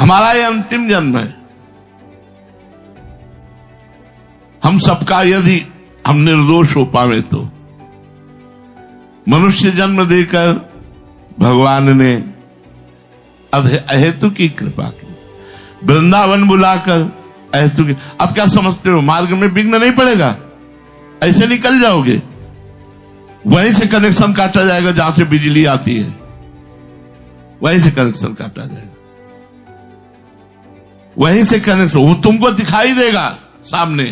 हमारा ये अंतिम जन्म है। हम सबका यदि हम निर्दोष हो पावे तो मनुष्य जन्म देकर भगवान ने अहेतु की कृपा की, वृंदावन बुलाकर अहेतु की। अब क्या समझते हो, मार्ग में विघ्न नहीं पड़ेगा, ऐसे निकल जाओगे, वहीं से कनेक्शन काटा जाएगा, जहां से बिजली आती है वहीं से कनेक्शन काटा जाएगा, वहीं से कनेक्शन, वो तुमको दिखाई देगा सामने,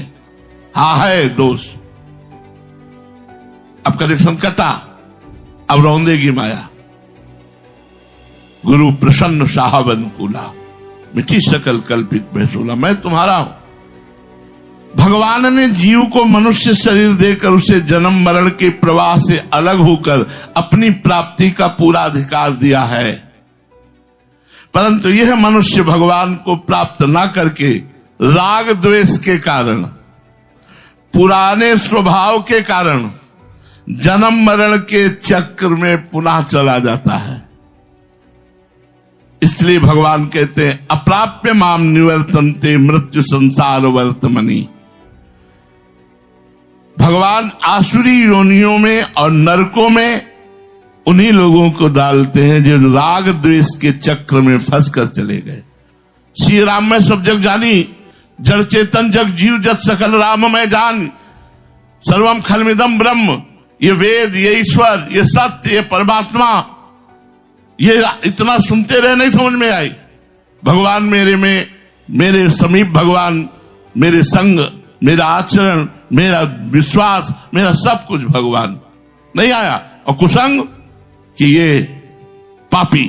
हाँ है दोष। अब कनेक्शन कटा, अब रौंदेगी माया। गुरु प्रसन्न साहब अनुकूला, मिठी सकल कल्पित भैसूला, मैं तुम्हारा हूं। भगवान ने जीव को मनुष्य शरीर देकर उसे जन्म मरण के प्रवाह से अलग होकर अपनी प्राप्ति का पूरा अधिकार दिया है, परंतु यह मनुष्य भगवान को प्राप्त ना करके राग द्वेष के कारण, पुराने स्वभाव के कारण जन्म मरण के चक्र में पुनः चला जाता है। इसलिए भगवान कहते हैं अप्राप्य माम निवर्तन्ते मृत्यु संसार वर्तमनि। भगवान आसुरी योनियों में और नरकों में उन्हीं लोगों को डालते हैं जो राग द्वेष के चक्र में फंसकर चले गए। श्री राम में सब जग जानी, जड़ चेतन जग जीव जत सकल राम में जान, सर्वम खलमिदम ब्रह्म, ये वेद, ये ईश्वर, ये सत्य, ये परमात्मा, ये इतना सुनते रहे नहीं समझ में आई। भगवान मेरे में, मेरे समीप भगवान, मेरे संग, मेरा आचरण, मेरा विश्वास, मेरा सब कुछ भगवान नहीं आया। और कुसंग कि ये पापी,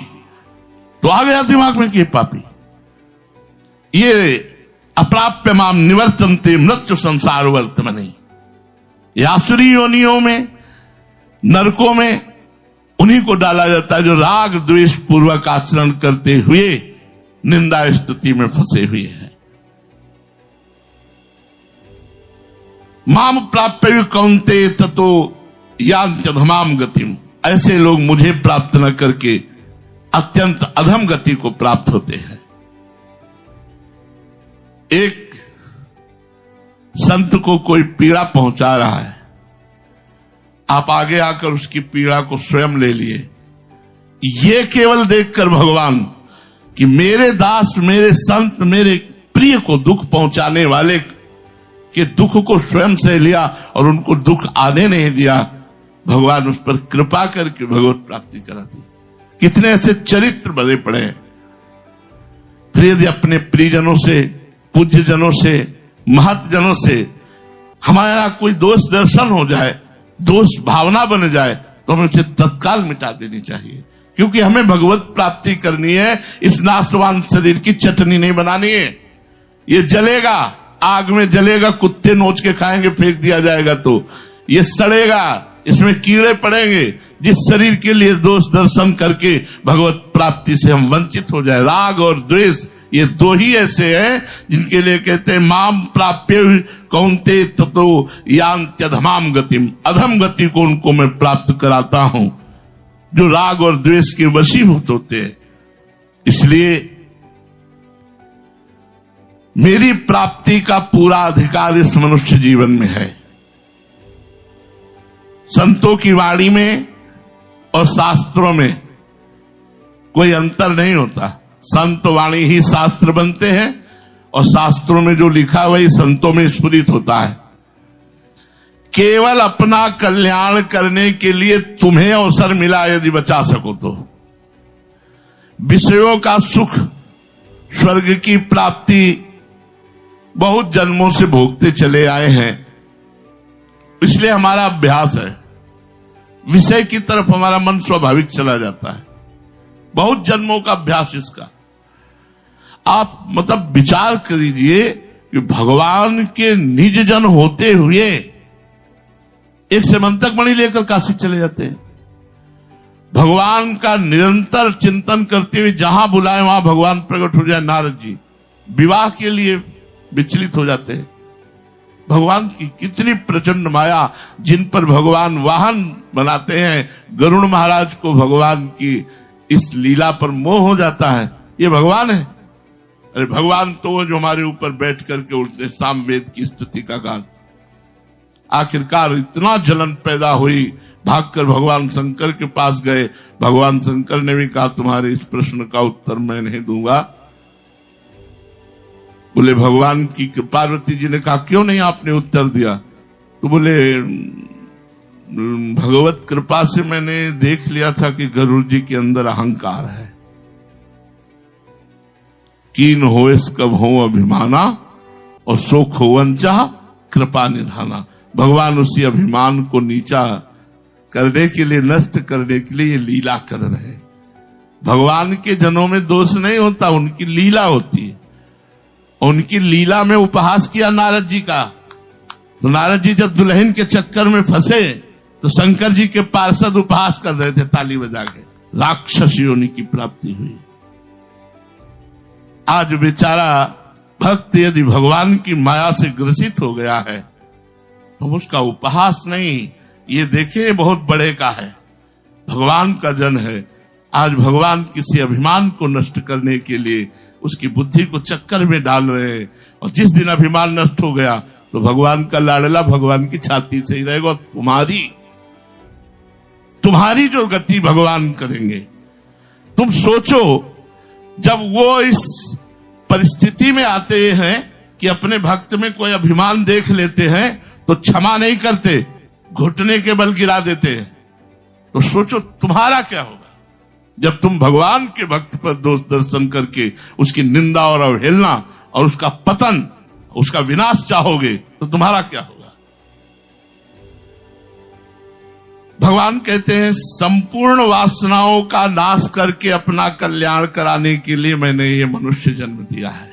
तो आ गया दिमाग में कि ये पापी। ये अप्राप्य माम निवर्तन्ते मृत्यु संसार वर्तमनि, ये आसुरी योनियों में, नरकों में उन्हीं को डाला जाता है जो राग द्वेष पूर्वक आचरण करते हुए निंदा स्तुति में फंसे हुए हैं। माम प्राप्य कौन्ते ततो यान्त्यधमाम गतिम, ऐसे लोग मुझे प्राप्त न करके अत्यंत अधम गति को प्राप्त होते हैं। एक संत को कोई पीड़ा पहुंचा रहा है, आप आगे आकर उसकी पीड़ा को स्वयं ले लिए, ये केवल देखकर भगवान कि मेरे दास, मेरे संत, मेरे प्रिय को दुख पहुंचाने वाले के दुख को स्वयं से लिया और उनको दुख आने नहीं दिया, भगवान उस पर कृपा करके भगवत प्राप्ति करा दी। कितने ऐसे चरित्र बने पड़े हैं। फिर यदि अपने प्रियजनों से, पूज्य जनों से, महत जनों से हमारा कोई दोष दर्शन हो जाए, दोष भावना बन जाए, तो हमें उसे तत्काल मिटा देनी चाहिए, क्योंकि हमें भगवत प्राप्ति करनी है। इस नाशवान शरीर की चटनी नहीं बनानी है। ये जलेगा, आग में जलेगा, कुत्ते नोच के खाएंगे, फेंक दिया जाएगा तो ये सड़ेगा, इसमें कीड़े पड़ेंगे। जिस शरीर के लिए दोष दर्शन करके भगवत प्राप्ति से हम वंचित हो जाए, राग और द्वेष, ये दो ही ऐसे हैं जिनके लिए कहते हैं माम प्राप्य कौन्ते ततो यान्त्यधमाम गतिम, अधम गति को उनको मैं प्राप्त कराता हूं जो राग और द्वेष के वशीभूत होते हैं। इसलिए मेरी प्राप्ति का पूरा अधिकार इस मनुष्य जीवन में है। संतों की वाणी में और शास्त्रों में कोई अंतर नहीं होता। संत वाणी ही शास्त्र बनते हैं और शास्त्रों में जो लिखा वही संतों में स्फुरित होता है। केवल अपना कल्याण करने के लिए तुम्हें अवसर मिला यदि बचा सको तो। विषयों का सुख, स्वर्ग की प्राप्ति बहुत जन्मों से भोगते चले आए हैं, इसलिए हमारा अभ्यास है। विषय की तरफ हमारा मन स्वाभाविक चला जाता है, बहुत जन्मों का अभ्यास इसका। आप मतलब विचार करिए कि भगवान के निज जन होते हुए एक सेमंतक मणि लेकर काशी चले जाते हैं। भगवान का निरंतर चिंतन करते हुए जहां बुलाए वहां भगवान प्रकट हो जाए। नारद जी विवाह के लिए विचलित हो जाते हैं। भगवान की कितनी प्रचंड माया, जिन पर भगवान वाहन बनाते हैं। गरुड़ महाराज को भगवान की इस लीला पर मोह हो जाता है, ये भगवान है। अरे भगवान तो वो जो हमारे ऊपर बैठ करके उठते सामवेद की स्तुति का गान। आखिरकार इतना जलन पैदा हुई, भागकर भगवान शंकर के पास गए। भगवान शंकर ने भी कहा तुम्हारे इस प्रश्न का उत्तर मैं नहीं दूंगा। बोले भगवान की, पार्वती जी ने कहा क्यों नहीं आपने उत्तर दिया? तो बोले भगवत कृपा से मैंने देख लिया था कि गरुड़ जी के अंदर अहंकार है। कीन होएस कब हो अभिमाना और सोख होवंचा कृपा निधाना। भगवान उसी अभिमान को नीचा करने के लिए, नष्ट करने के लिए ये लीला कर रहे हैं। भगवान के जनों में दोष नहीं होता, उनकी लीला होती है। उनकी लीला में उपहास किया नारद जी का। तो नारद जी जब दुल्हन के चक्कर में फंसे तो शंकर जी के पार्षद उपहास कर रहे थे ताली बजा के। राक्षस योनि की प्राप्ति हुई। आज बेचारा भक्त यदि भगवान की माया से ग्रसित हो गया है तो उसका उपहास नहीं, ये देखे बहुत बड़े का है, भगवान का जन है। आज भगवान किसी अभिमान को नष्ट करने के लिए उसकी बुद्धि को चक्कर में डाल रहे हैं। और जिस दिन अभिमान नष्ट हो गया तो भगवान का लाडला भगवान की छाती से ही रहेगा। तुम्हारी जो गति भगवान करेंगे। तुम सोचो, जब वो इस परिस्थिति में आते हैं कि अपने भक्त में कोई अभिमान देख लेते हैं तो क्षमा नहीं करते, घुटने के बल गिरा देते हैं। तो सोचो तुम्हारा क्या होगा जब तुम भगवान के भक्त पर दोष दर्शन करके उसकी निंदा और अवहेलना और उसका पतन, उसका विनाश चाहोगे तो तुम्हारा क्या होगा। भगवान कहते हैं संपूर्ण वासनाओं का नाश करके अपना कल्याण कराने के लिए मैंने ये मनुष्य जन्म दिया है।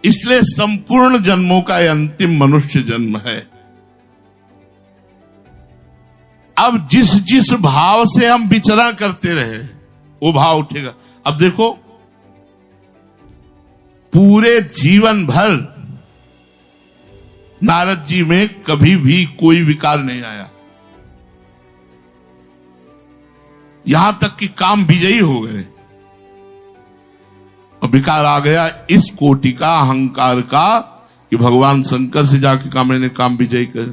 इसलिए संपूर्ण जन्मों का यह अंतिम मनुष्य जन्म है। अब जिस जिस भाव से हम विचरण करते रहे वो भाव उठेगा। अब देखो, पूरे जीवन भर नारद जी में कभी भी कोई विकार नहीं आया, यहां तक कि काम विजयी हो गए और विकार आ गया इस कोटि का, अहंकार का, कि भगवान शंकर से जाके कहा मैंने काम विजयी कर।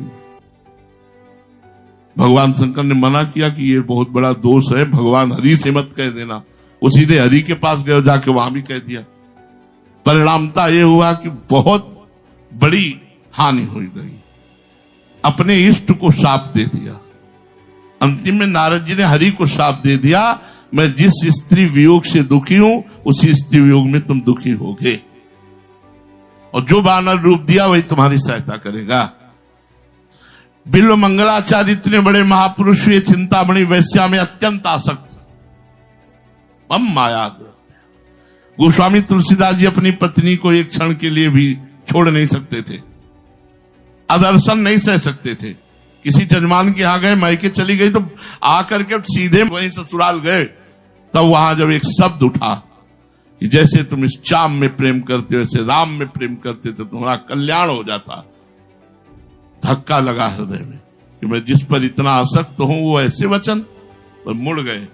भगवान शंकर ने मना किया कि ये बहुत बड़ा दोष है, भगवान हरि से मत कह देना। वो सीधे हरि के पास गए, जाके वहां भी कह दिया। परिणामता ये हुआ कि बहुत बड़ी हानि हो गई, अपने इष्ट को शाप दे दिया। अंतिम में नारद जी ने हरि को शाप दे दिया, मैं जिस स्त्री वियोग से दुखी हूं उसी स्त्री वियोग में तुम दुखी होगे, और जो वानर रूप दिया वही तुम्हारी सहायता करेगा। बिल्व मंगलाचार्य इतने बड़े महापुरुष हुए, चिंतामणि वैश्या में अत्यंत आसक्त, हम माया। गोस्वामी तुलसीदास जी अपनी पत्नी को एक क्षण के लिए भी छोड़ नहीं सकते थे, अदर्शन नहीं सह सकते थे। किसी जजमान के यहां गए, मायके चली गई तो आकर के सीधे वहीं ससुराल गए, तब वहां जब एक शब्द उठा कि जैसे तुम इस चाम में प्रेम करते हो वैसे राम में प्रेम करते तो तुम्हारा कल्याण हो जाता, धक्का लगा हृदय में कि मैं जिस पर इतना आसक्त हूं वो ऐसे वचन पर मुड़ गए।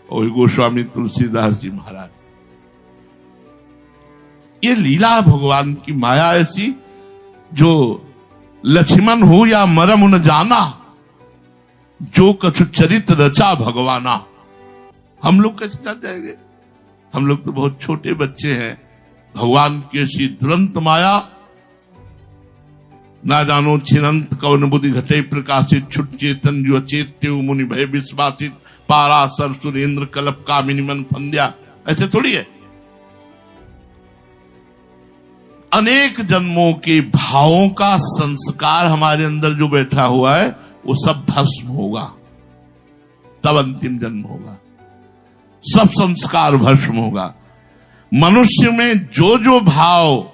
और गोस्वामी तुलसीदास जी महाराज, ये लीला भगवान की माया ऐसी, जो लक्ष्मण हो या मरम न जाना, जो कछु चरित रचा भगवाना। हम लोग कैसे जान जाएंगे, हम लोग तो बहुत छोटे बच्चे हैं। भगवान की ऐसी दुरंत माया, ना जानो छिनंत कवन बुद्धि घटे प्रकाशित, छुट चेतन जो अचेत्य मुनि भय विश्वासित, पारा सर सुरेंद्र कल्प कामिनी मन फंद्या। ऐसे थोड़ी है, अनेक जन्मों के भावों का संस्कार हमारे अंदर जो बैठा हुआ है वो सब भस्म होगा, तब अंतिम जन्म होगा, सब संस्कार भस्म होगा। मनुष्य में जो जो भाव,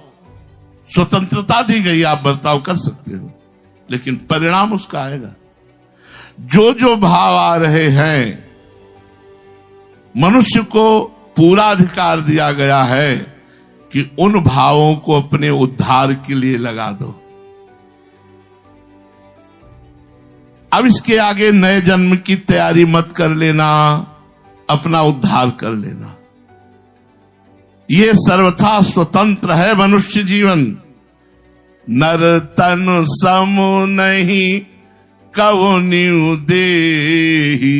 स्वतंत्रता दी गई, आप बर्ताव कर सकते हो, लेकिन परिणाम उसका आएगा। जो जो भाव आ रहे हैं, मनुष्य को पूरा अधिकार दिया गया है कि उन भावों को अपने उद्धार के लिए लगा दो। अब इसके आगे नए जन्म की तैयारी मत कर लेना, अपना उद्धार कर लेना। ये सर्वथा स्वतंत्र है मनुष्य जीवन। नर तन सम नहीं कवो न्यू देही,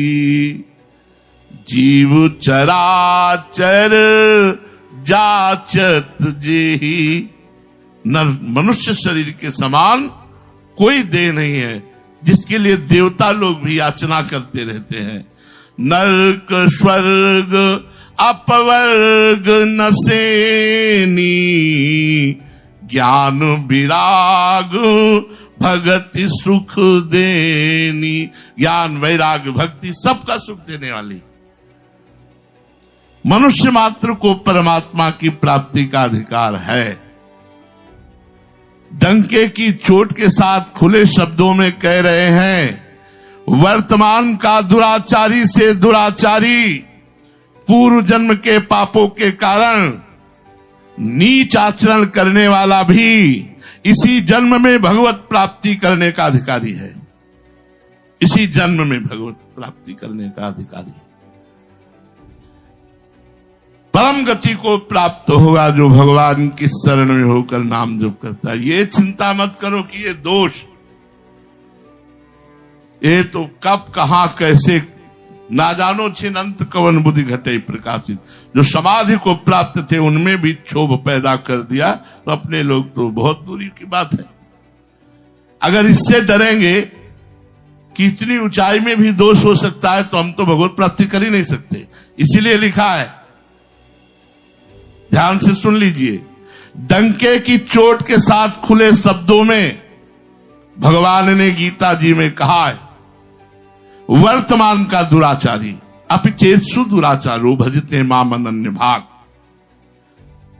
जीव चराचर जाचत जेही। नर मनुष्य शरीर के समान कोई देह नहीं है जिसके लिए देवता लोग भी याचना करते रहते हैं। नरक स्वर्ग अपवर्ग नसेनी, ज्ञान विराग भगति सुख देनी। ज्ञान वैराग भक्ति सबका सुख देने वाली। मनुष्य मात्र को परमात्मा की प्राप्ति का अधिकार है। डंके की चोट के साथ खुले शब्दों में कह रहे हैं, वर्तमान का दुराचारी से दुराचारी पूर्व जन्म के पापों के कारण नीच आचरण करने वाला भी इसी जन्म में भगवत प्राप्ति करने का अधिकारी है। इसी जन्म में भगवत प्राप्ति करने का अधिकारी है। परम गति को प्राप्त होगा जो भगवान की शरण में होकर नाम जप करता है। ये चिंता मत करो कि ये दोष, ये तो कब कहां कैसे ना जानो छिनंत कवन बुद्धि घटे प्रकाशित। जो समाधि को प्राप्त थे उनमें भी क्षोभ पैदा कर दिया, तो अपने लोग तो बहुत दूरी की बात है। अगर इससे डरेंगे कि इतनी ऊंचाई में भी दोष हो सकता है, तो हम तो भगवत प्राप्ति कर ही नहीं सकते। इसीलिए लिखा है, ध्यान से सुन लीजिए, डंके की चोट के साथ खुले शब्दों में भगवान ने गीता जी में कहा है, वर्तमान का दुराचारी अपिचेतसु दुराचारो भजते माम अनन्य भाग।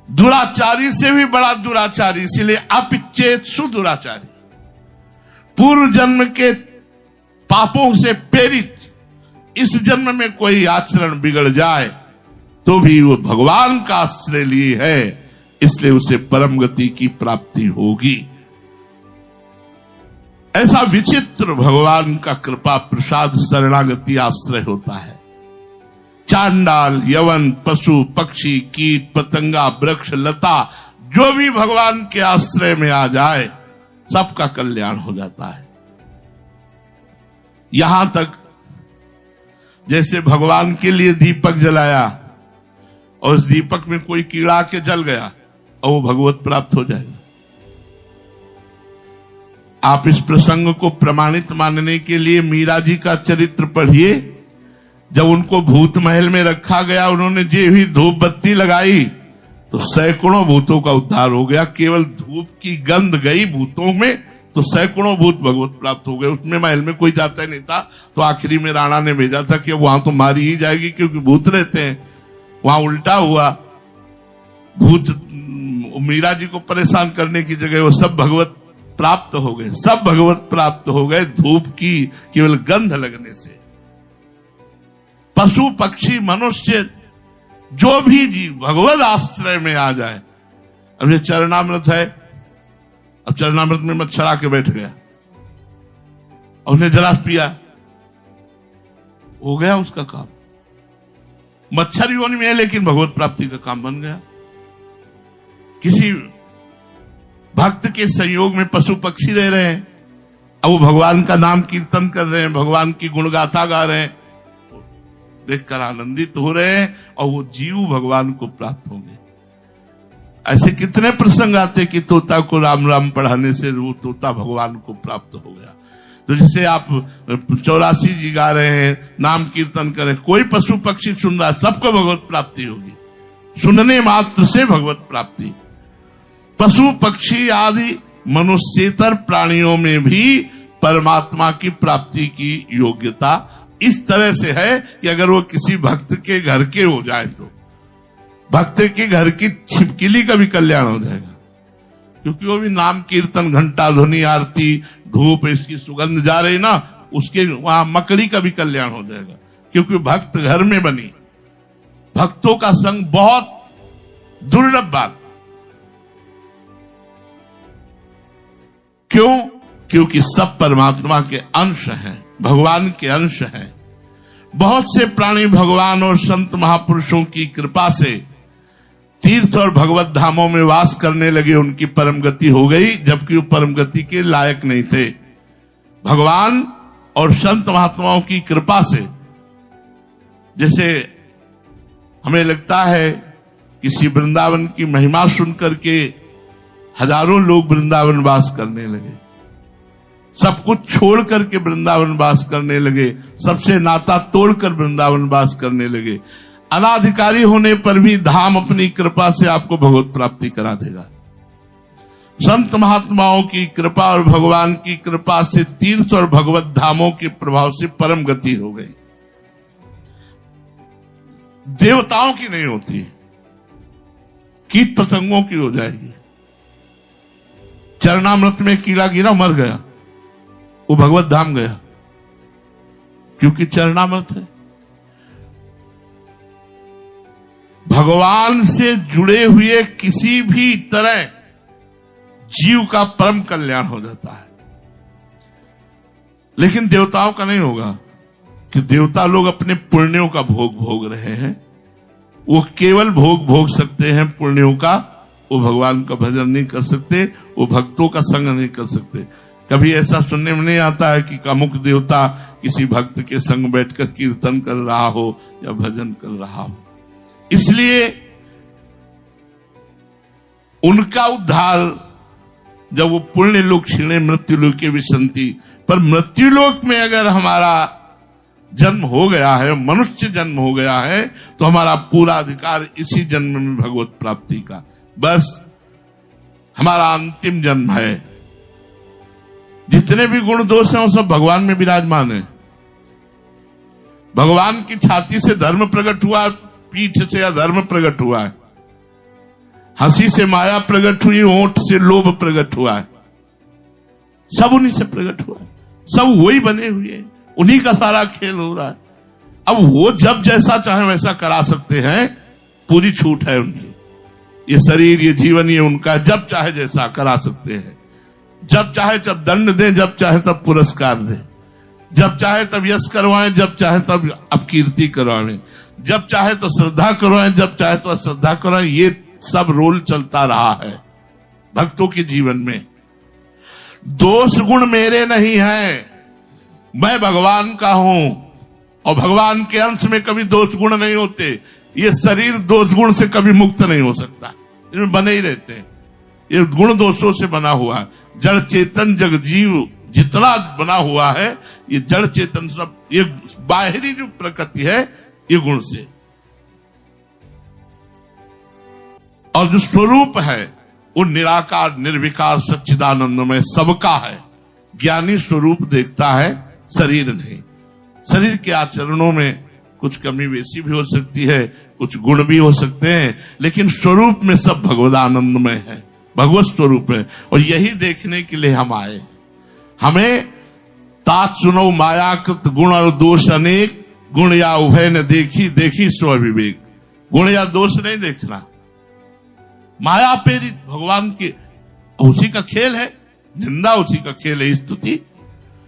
दुराचारी से भी बड़ा दुराचारी, इसलिए अपिचेतसु दुराचारी। पूर्व जन्म के पापों से प्रेरित इस जन्म में कोई आचरण बिगड़ जाए तो भी वो भगवान का आश्रय लिए है, इसलिए उसे परम गति की प्राप्ति होगी। ऐसा विचित्र भगवान का कृपा प्रसाद शरणागति आश्रय होता है। चांडाल, यवन, पशु, पक्षी, कीट, पतंगा, वृक्ष, लता, जो भी भगवान के आश्रय में आ जाए सबका कल्याण हो जाता है। यहां तक जैसे भगवान के लिए दीपक जलाया और उस दीपक में कोई कीड़ा के जल गया और वो भगवत प्राप्त हो जाएगा। आप इस प्रसंग को प्रमाणित मानने के लिए मीरा जी का चरित्र पढ़िए। जब उनको भूत महल में रखा गया, उन्होंने जे भी धूप बत्ती लगाई तो सैकड़ों भूतों का उद्धार हो गया। केवल धूप की गंध गई भूतों में तो सैकड़ों भूत भगवत प्राप्त हो गए। उसमें महल में कोई जाता ही नहीं था, तो आखिरी में राणा ने भेजा था कि वहां तो मारी ही जाएगी क्योंकि भूत रहते हैं। वहां उल्टा हुआ, भूत मीरा जी को परेशान करने की जगह वो सब भगवत प्राप्त हो गए। सब भगवत प्राप्त हो गए धूप की केवल गंध लगने से। पशु, पक्षी, मनुष्य, जो भी जीव भगवत आश्रय में आ जाए। अब ये चरणामृत है, अब चरणामृत में मच्छर आके बैठ गया और उसने जलास पिया, हो गया उसका काम। मच्छर योनि में है लेकिन भगवत प्राप्ति का काम बन गया। किसी भक्त के संयोग में पशु पक्षी रह रहे हैं, अब वो भगवान का नाम कीर्तन कर रहे हैं, भगवान की गुणगाथा गा रहे हैं, देखकर आनंदित हो रहे हैं और वो जीव भगवान को प्राप्त होंगे। ऐसे कितने प्रसंग आते कि तोता को राम राम पढ़ाने से वो तोता भगवान को प्राप्त हो गया। तो जैसे आप 84 जी गा रहे हैं, नाम कीर्तन करें, कोई पशु पक्षी सुन रहा है, सबको भगवत प्राप्ति होगी। सुनने मात्र से भगवत प्राप्ति। पशु पक्षी आदि मनुष्येतर प्राणियों में भी परमात्मा की प्राप्ति की योग्यता इस तरह से है कि अगर वो किसी भक्त के घर के हो जाए तो भक्त के घर की छिपकली का भी कल्याण हो जाएगा, क्योंकि वो भी नाम कीर्तन, घंटा ध्वनि, आरती, धूप, इसकी सुगंध जा रही ना, उसके वहां मकड़ी का भी कल्याण हो जाएगा, क्योंकि भक्त घर में बनी। भक्तों का संग बहुत दुर्लभ बात। क्यों? क्योंकि सब परमात्मा के अंश हैं, भगवान के अंश हैं। बहुत से प्राणी भगवान और संत महापुरुषों की कृपा से तीर्थ और भगवत धामों में वास करने लगे, उनकी परम गति हो गई, जबकि वो परम गति के लायक नहीं थे। भगवान और संत महात्माओं की कृपा से, जैसे हमें लगता है किसी वृंदावन की महिमा सुनकर के हजारों लोग वृंदावन वास करने लगे, सब कुछ छोड़ करके वृंदावन वास करने लगे, सबसे नाता तोड़कर वृंदावन वास करने लगे। अनाधिकारी होने पर भी धाम अपनी कृपा से आपको भगवत प्राप्ति करा देगा। संत महात्माओं की कृपा और भगवान की कृपा से तीर्थ और भगवत धामों के प्रभाव से परम गति हो गई। देवताओं की नहीं होती, कीट पतंगों की हो जाएगी। चरणामृत में कीड़ा गिरा, मर गया, वो भगवत धाम गया, क्योंकि चरणामृत है। भगवान से जुड़े हुए किसी भी तरह जीव का परम कल्याण हो जाता है, लेकिन देवताओं का नहीं होगा, कि देवता लोग अपने पुण्यों का भोग भोग रहे हैं, वो केवल भोग भोग सकते हैं पुण्यों का, वो भगवान का भजन नहीं कर सकते, वो भक्तों का संग नहीं कर सकते। कभी ऐसा सुनने में नहीं आता है कि अमुक देवता किसी भक्त के संग बैठकर कीर्तन कर रहा हो या भजन कर रहा हो। इसलिए उनका उद्धार जब वो पुण्य लोक क्षीणे मृत्युलोक के विसंति, पर मृत्युलोक में अगर हमारा जन्म हो गया है, मनुष्य जन्म हो गया है, तो हमारा पूरा अधिकार इसी जन्म में भगवत प्राप्ति का, बस हमारा अंतिम जन्म है। जितने भी गुण दोष हैं वो सब भगवान में विराजमान है। भगवान की छाती से धर्म प्रकट हुआ, पीठ से अधर्म प्रकट हुआ है, हंसी से माया प्रकट हुई, होंठ से लोभ प्रकट हुआ है, सब उन्हीं से प्रकट हुआ है, सब वही बने हुए हैं, उन्हीं का सारा खेल हो रहा है। अब वो जब जैसा चाहे वैसा करा सकते हैं, पूरी छूट है उनकी। ये शरीर, ये जीवन, ये उनका, जब चाहे जैसा करा सकते हैं, जब चाहे तब दंड दें, जब चाहे तब पुरस्कार दें, जब चाहे तब यश करवाएं, जब चाहे तब अपकीर्ति करवाएं, जब चाहे तो श्रद्धा करवाएं, जब चाहे तो अश्रद्धा करवाएं। ये सब रोल चलता रहा है भक्तों के जीवन में। दोष गुण मेरे नहीं है, मैं भगवान का हूं, और भगवान के अंश में कभी दोष गुण नहीं होते। ये शरीर दोष गुण से कभी मुक्त नहीं हो सकता, इनमें बने ही रहते हैं, ये गुण दोषों से बना हुआ है। जड़ चेतन जग जीव जितना बना हुआ है, ये जड़ चेतन सब, ये बाहरी जो प्रकृति है, ये गुण से, और जो स्वरूप है वो निराकार निर्विकार सच्चिदानंदमय सबका है। ज्ञानी स्वरूप देखता है, शरीर नहीं। शरीर के आचरणों में कुछ कमी बेसी भी हो सकती है, कुछ गुण भी हो सकते हैं, लेकिन स्वरूप में सब भगवदानंदमय है, भगवत स्वरूप है। और यही देखने के लिए हम आए। हमें तात सुनो मायाकृत गुण और दोष अनेक, गुण या उभय न देखी, देखी स्व विवेक। गुण या दोष नहीं देखना, माया प्रेरित भगवान के, उसी का खेल है, निंदा उसी का खेल है, स्तुति।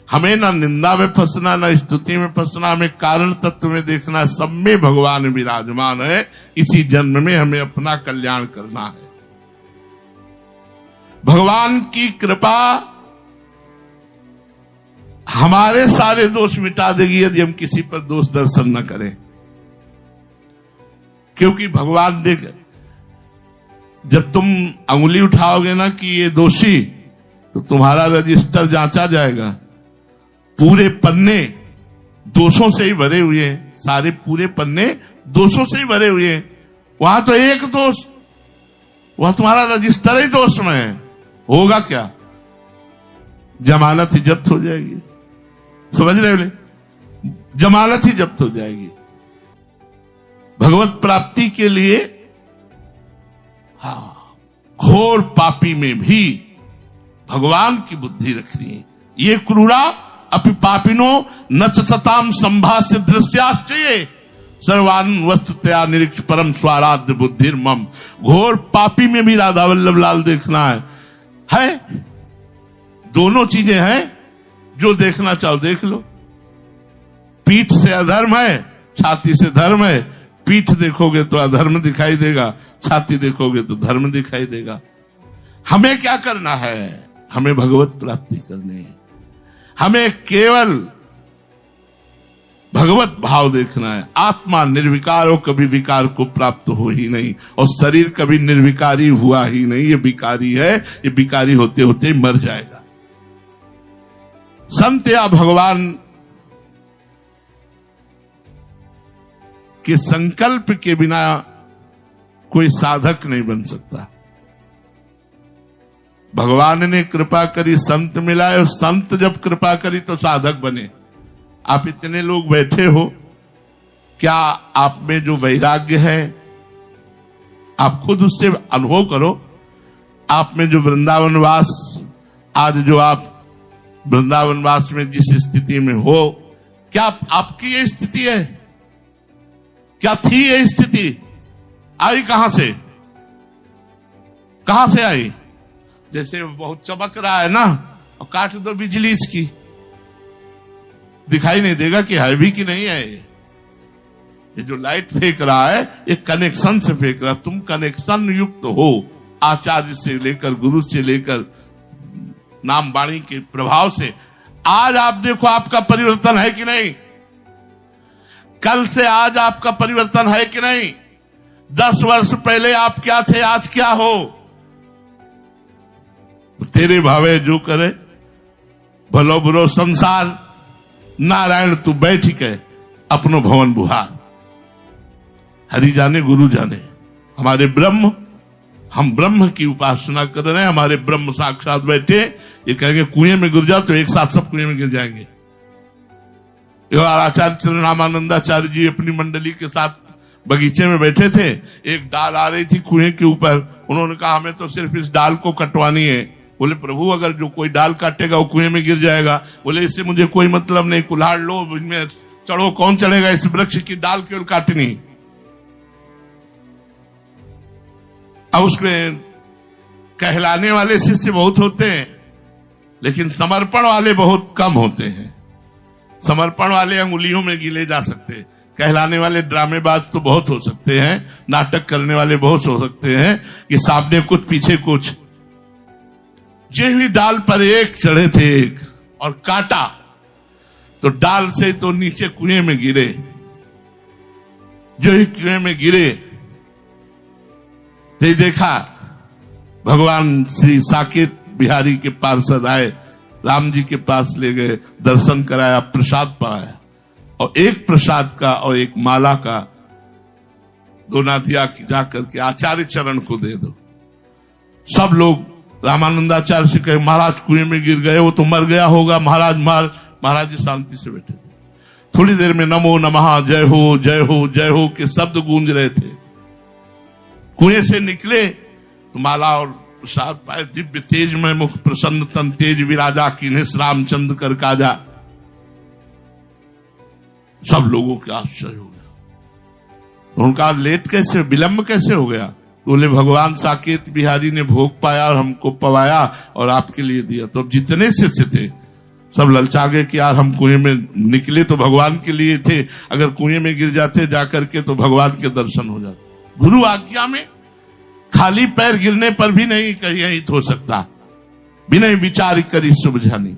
हमें ना निंदा में फंसना, ना स्तुति में फंसना, हमें कारण तत्व में देखना, सब में भगवान विराजमान है। इसी जन्म में हमें अपना कल्याण करना है। भगवान की कृपा हमारे सारे दोष मिटा देगी यदि हम किसी पर दोष दर्शन न करें, क्योंकि भगवान देख, जब तुम अंगुली उठाओगे ना कि ये दोषी, तो तुम्हारा रजिस्टर जांचा जाएगा। पूरे पन्ने दोषों से ही भरे हुए हैं, सारे पूरे पन्ने दोषों से ही भरे हुए हैं। वहां तो एक दोष, वहां तुम्हारा रजिस्टर ही दोष में है। होगा क्या? जमानत ही जब्त हो जाएगी। समझ रहे हो? जमानत ही जब्त हो जाएगी। भगवत प्राप्ति के लिए घोर पापी में भी भगवान की बुद्धि रखनी है। ये क्रूरा अपि पापिनो न सताम संभाष्य दृश्याश्चये सर्वान वस्तुतया निरीक्ष परम स्वाराध्य बुद्धिर मम। घोर पापी में भी राधा वल्लभ लाल देखना है। दोनों चीजें हैं, जो देखना चाहो देख लो। पीठ से अधर्म है, छाती से धर्म है। पीठ देखोगे तो अधर्म दिखाई देगा, छाती देखोगे तो धर्म दिखाई देगा। हमें क्या करना है? हमें भगवत प्राप्ति करनी है। हमें केवल भगवत भाव देखना है। आत्मा निर्विकार हो, कभी विकार को प्राप्त हो ही नहीं, और शरीर कभी निर्विकारी हुआ ही नहीं। ये विकारी है, ये विकारी होते होते मर जाएगा। संत या भगवान के संकल्प के बिना कोई साधक नहीं बन सकता। भगवान ने कृपा करी, संत मिलाए, और संत जब कृपा करी तो साधक बने। आप इतने लोग बैठे हो, क्या आप में जो वैराग्य है, आप खुद उससे अनुभव करो। आप में जो वृंदावनवास, आज जो आप वृंदावनवास में जिस स्थिति में हो, क्या आपकी ये स्थिति है? क्या थी ये स्थिति? आई कहां से? कहां से आई? जैसे बहुत चमक रहा है ना, और काट दो बिजली इसकी, दिखाई नहीं देगा कि है भी कि नहीं है। ये जो लाइट फेंक रहा है, ये कनेक्शन से फेंक रहा है। तुम कनेक्शन युक्त हो, आचार्य से लेकर, गुरु से लेकर, नाम वाणी के प्रभाव से। आज आप देखो आपका परिवर्तन है कि नहीं? कल से आज आपका परिवर्तन है कि नहीं? 10 वर्ष पहले आप क्या थे, आज क्या हो? तेरे भावे जो करे, भलो बुरो संसार, नारायण तू बैठ के अपनो भवन बुहार। हरि जाने गुरु जाने। हमारे ब्रह्म, हम ब्रह्म की उपासना कर रहे हैं। हमारे ब्रह्म साक्षात बैठे, ये कहेंगे कुएं में गिर जाओ तो एक साथ सब कुएं में गिर जाएंगे। आचार्य चरणामानंदाचार्य जी अपनी मंडली के साथ बगीचे में बैठे थे। एक डाल आ रही थी कुएं के ऊपर। उन्होंने कहा हमें तो सिर्फ इस डाल को कटवानी है। बोले प्रभु अगर जो कोई डाल काटेगा वो कुएं में गिर जाएगा। बोले इससे मुझे कोई मतलब नहीं, कुल्हाड़ लो, इनमें चढ़ो, कौन चढ़ेगा? इस वृक्ष की डाल केवल काटनी। अब उसमें कहलाने वाले शिष्य बहुत होते हैं, लेकिन समर्पण वाले बहुत कम होते हैं। समर्पण वाले अंगुलियों में गिले जा सकते हैं, कहलाने वाले ड्रामेबाज तो बहुत हो सकते हैं, नाटक करने वाले बहुत हो सकते हैं कि सामने कुछ पीछे कुछ। जे हुई डाल पर एक चढ़े थे एक, और काटा तो डाल से तो नीचे कुएं में गिरे। जो ही कुएं में गिरे तो देखा भगवान श्री साकेत बिहारी के पार्षद आए, राम जी के पास ले गए, दर्शन कराया, प्रसाद पाया, और एक प्रसाद का और एक माला का दोना दिया कि जाकर के आचार्य चरण को दे दो। सब लोग रामानंदाचार्य से कहे महाराज कुएं में गिर गए, वो तो मर गया होगा। महाराज जी शांति से बैठे थे। थोड़ी देर में नमो नमः, जय हो जय हो जय हो के शब्द गूंज रहे थे। कुएं से निकले तो माला और प्रसाद पाए। दिव्य तेज में मुख, प्रसन्न तन तेज विराजा, कीन्हेस रामचंद्र कर काजा। सब लोगों के आश्चर्य हो गया। उनका लेट कैसे, विलंब कैसे हो गया? बोले भगवान साकेत बिहारी ने भोग पाया और हमको पवाया और आपके लिए दिया। तो अब जितने शिष्य थे सब ललचा गए कि यार हम कुएं में निकले तो भगवान के लिए थे, अगर कुएं में गिर जाते जाकर के तो भगवान के दर्शन हो जाते। गुरु आज्ञा में खाली पैर गिरने पर भी नहीं कहीं हित हो सकता। बिना विचार करी सुबझानी।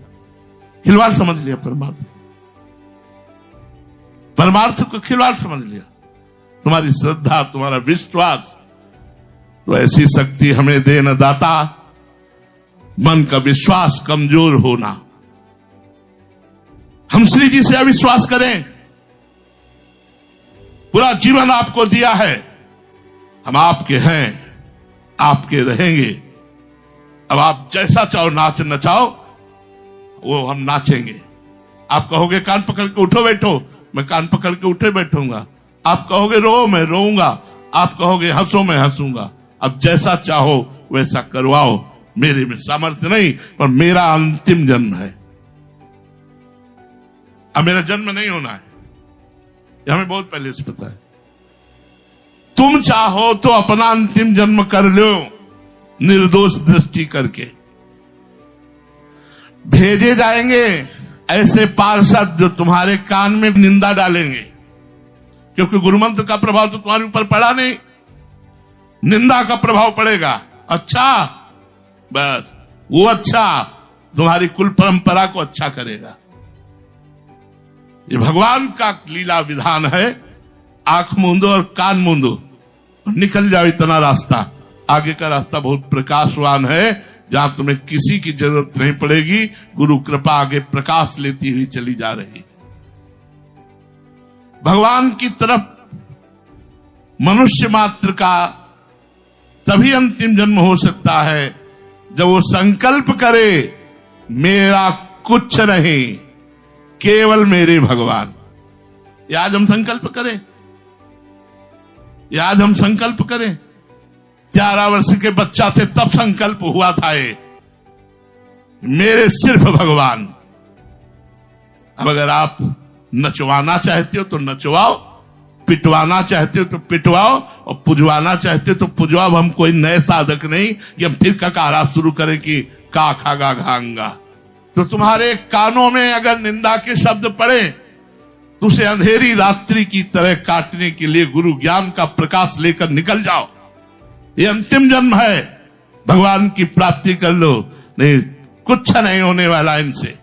खिलवाड़ समझ लिया परमार्थ, परमार्थ को खिलवाड़ समझ लिया। तुम्हारी श्रद्धा, तुम्हारा विश्वास, तो ऐसी शक्ति हमें दे न दाता, मन का विश्वास कमजोर होना। हम श्री जी से अविश्वास करें? पूरा जीवन आपको दिया है, हम आपके हैं, आपके रहेंगे। अब आप जैसा चाहो नाच नचाओ, वो हम नाचेंगे। आप कहोगे कान पकड़ के उठो बैठो, मैं कान पकड़ के उठे बैठूंगा। आप कहोगे रो, मैं रोऊंगा। आप कहोगे हंसो, मैं हंसूंगा। अब जैसा चाहो वैसा करवाओ। मेरे में सामर्थ्य नहीं, पर मेरा अंतिम जन्म है। अब मेरा जन्म नहीं होना है, यह हमें बहुत पहले से पता है। तुम चाहो तो अपना अंतिम जन्म कर लो, निर्दोष दृष्टि करके। भेजे जाएंगे ऐसे पार्षद जो तुम्हारे कान में निंदा डालेंगे, क्योंकि गुरुमंत्र का प्रभाव तो तुम्हारे ऊपर पड़ा नहीं। निंदा का प्रभाव पड़ेगा। अच्छा, बस वो अच्छा तुम्हारी कुल परंपरा को अच्छा करेगा। ये भगवान का लीला विधान है। आंख मूंदो और कान मूंदो और निकल जाओ, इतना रास्ता। आगे का रास्ता बहुत प्रकाशवान है, जहां तुम्हें किसी की जरूरत नहीं पड़ेगी। गुरु कृपा आगे प्रकाश लेती हुई चली जा रही है। भगवान की तरफ मनुष्य मात्र का तभी अंतिम जन्म हो सकता है जब वो संकल्प करे, मेरा कुछ नहीं, केवल मेरे भगवान। ये आज हम संकल्प करें, ये आज हम संकल्प करें। 11 वर्ष के बच्चा थे तब संकल्प हुआ था ये, मेरे सिर्फ भगवान। अब अगर आप नचवाना चाहते हो तो नचवाओ, पिटवाना चाहते हो तो पिटवाओ, और पुजवाना चाहते हो तो पुजवाओ। हम कोई नए साधक नहीं कि हम फिर ककारा शुरू करें कि का खागा घांगा। तो तुम्हारे कानों में अगर निंदा के शब्द पड़े तो उसे अंधेरी रात्रि की तरह काटने के लिए गुरु ज्ञान का प्रकाश लेकर निकल जाओ। ये अंतिम जन्म है, भगवान की प्राप्ति कर लो। नहीं, कुछ नहीं होने वाला इनसे।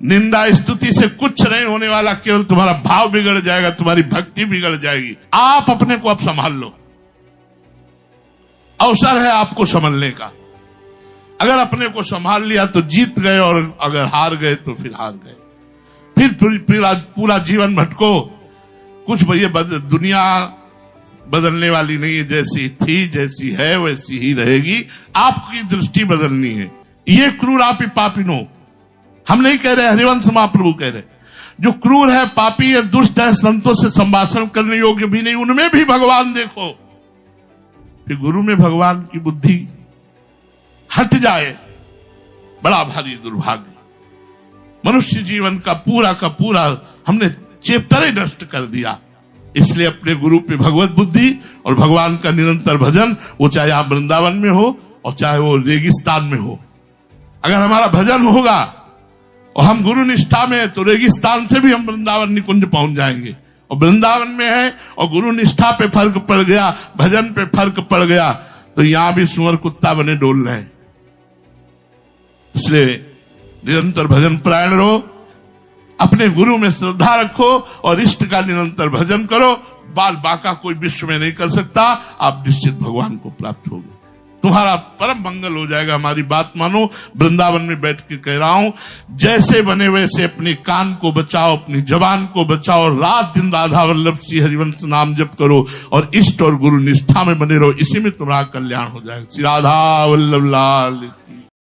निंदा स्तुति से कुछ नहीं होने वाला, केवल तुम्हारा भाव बिगड़ जाएगा, तुम्हारी भक्ति बिगड़ जाएगी। आप अपने को अब संभाल लो, अवसर है आपको संभलने का। अगर अपने को संभाल लिया तो जीत गए, और अगर हार गए तो फिर हार गए। फिर पूरा जीवन भटको। कुछ भैया दुनिया बदलने वाली नहीं है, जैसी थी जैसी है वैसी ही रहेगी। आपकी दृष्टि बदलनी है। ये क्रूर आप ही पापिनो, हम नहीं कह रहे, हरिवंश महाप्रभु कह रहे। जो क्रूर है, पापी है, दुष्ट है, संतों से संभाषण करने योग्य भी नहीं, उनमें भी भगवान देखो। फिर गुरु में भगवान की बुद्धि हट जाए, बड़ा भारी दुर्भाग्य। मनुष्य जीवन का पूरा हमने चैप्टर ही नष्ट कर दिया। इसलिए अपने गुरु पे भगवत बुद्धि और भगवान का निरंतर भजन, वो चाहे आप वृंदावन में हो और चाहे वो रेगिस्तान में हो। अगर हमारा भजन होगा और हम गुरु निष्ठा में है तो रेगिस्तान से भी हम वृंदावन निकुंज पहुंच जाएंगे। और वृंदावन में है और गुरु निष्ठा पे फर्क पड़ गया, भजन पे फर्क पड़ गया, तो यहां भी सुअर कुत्ता बने डोल रहे हैं। इसलिए निरंतर भजन परायण रहो, अपने गुरु में श्रद्धा रखो और इष्ट का निरंतर भजन करो। बाल बाका कोई विश्व में नहीं कर सकता। आप निश्चित भगवान को प्राप्त होगे, तुम्हारा परम मंगल हो जाएगा। हमारी बात मानो, वृंदावन में बैठ के कह रहा हूं, जैसे बने वैसे अपने कान को बचाओ, अपनी जबान को बचाओ, रात दिन राधा वल्लभ श्री हरिवंश नाम जप करो और इष्ट और गुरु निष्ठा में बने रहो। इसी में तुम्हारा कल्याण हो जाएगा। श्री राधा वल्लभ लाल।